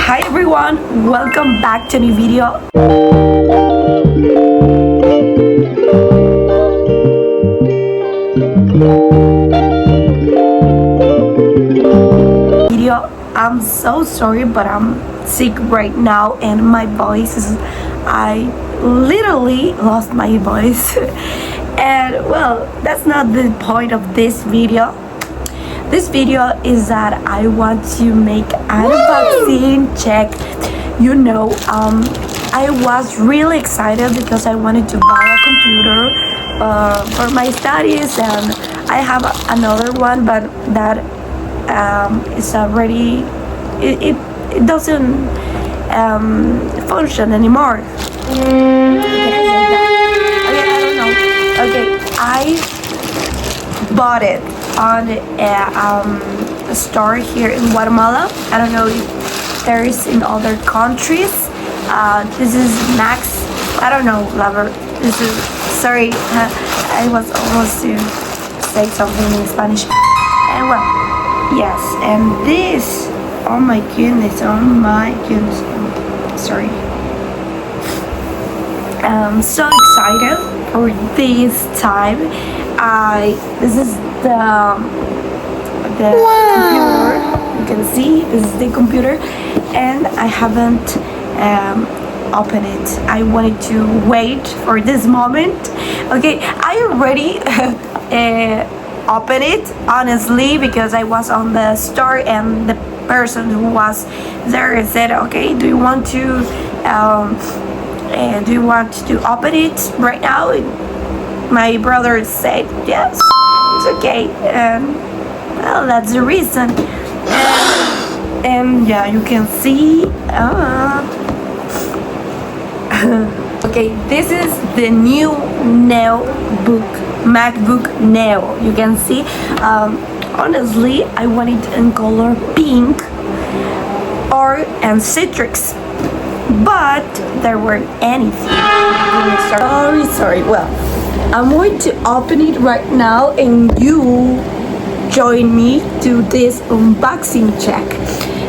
Hi everyone, welcome back to a new video. I'm so sorry, but I'm sick right now and my voice is, I literally lost my voice. And well, that's not the point of this video. This video is that I want to make a vaccine check. You know, I was really excited because I wanted to buy a computer for my studies, and I have another one, but that is already, it doesn't function anymore. Okay, I don't know. Okay, I bought it on a store here in Guatemala. I don't know if there is in other countries. This is Max. I don't know, lover. This is, sorry, I was almost to say something in Spanish. And well, yes, and this, oh my goodness, sorry. I'm so excited for this time. This is the computer. You can see this is the computer, and I haven't opened it. I wanted to wait for this moment. Okay, I already opened it, honestly, because I was on the store and the person who was there said, okay, do you want to open it right now? My brother said yes, it's okay, and well, that's the reason. And yeah, you can see. Okay, this is the new MacBook Neo. You can see. Honestly, I want it in color pink and citrus, but there weren't anything. Sorry. Well, I'm going to open it right now, and you join me to this unboxing check.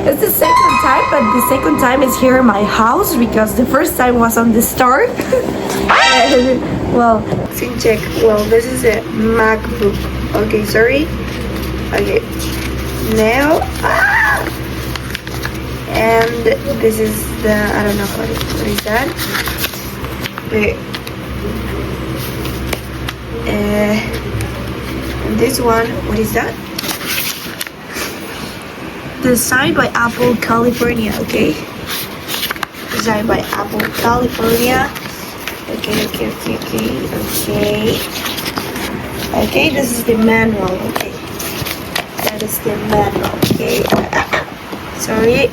It's the second time, but the second time is here in my house because the first time was on the store. And, well, unboxing check. Well, this is a MacBook. Okay, sorry. Okay, now, and this is the, I don't know what is that. Okay. And this one, what is that? Designed by Apple, California. Okay. Designed by Apple, California. Okay. Okay, this is the manual. Okay. That is the manual. Okay. Sorry.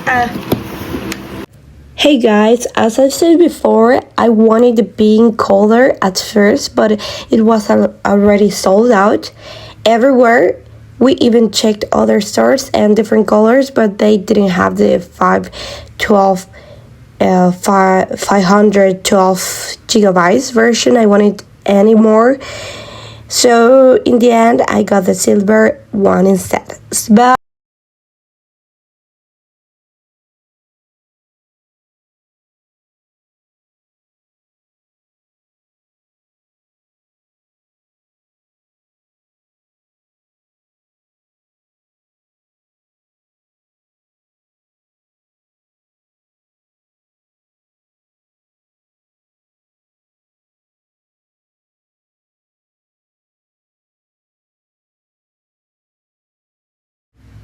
Hey guys, as I said before, I wanted the pink color at first, but it was already sold out everywhere. We even checked other stores and different colors, but they didn't have the 512 gigabytes version. I wanted any more. So in the end, I got the silver one instead. But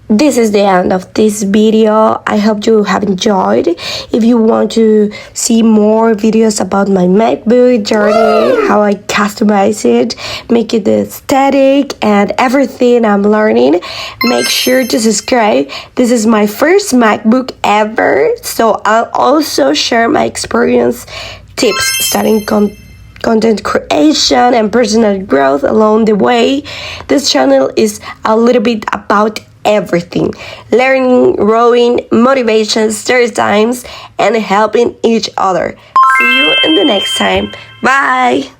this is the end of this video. I hope you have enjoyed. If you want to see more videos about my MacBook journey, how I customize it, make it aesthetic, and everything I'm learning, make sure to subscribe. This is my first MacBook ever, so I'll also share my experience, tips, starting content creation and personal growth along the way. This channel is a little bit about everything: learning, growing, motivation, story times, and helping each other. See you in the next time. Bye.